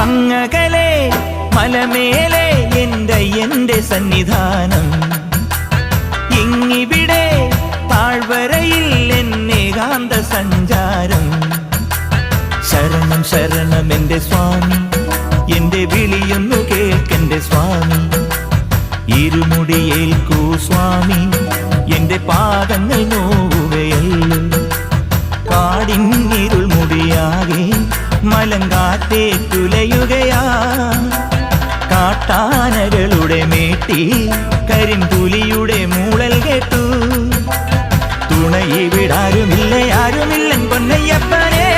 അങ്ങകലെ മലമേലെ എന്റെ സന്നിധാനം, ഇങ്ങിവിടെ താഴ്വരയിൽ എന്നേകാന്ത സഞ്ചാരം. ശരണം ശരണം എന്റെ സ്വാമി, എന്റെ വിളിയൊന്നു കേൾക്കെന്റെ സ്വാമി. ഇരുമുടിയേൽക്കൂ സ്വാമി, എന്റെ പാദങ്ങൾ നോവുകയല്ലോ. കാടിന്നിരുൾ മുടിയാകെ മലങ്കാറ്റേ തുലയുകയാ. കാട്ടാനകളുടെ മേട്ടി കരിമ്പുലിയുടെ മൂളൽ കേട്ടു. തുണയിവിടാരുമില്ല ആരുമില്ലൻ പൊന്നയ്യപ്പനെ.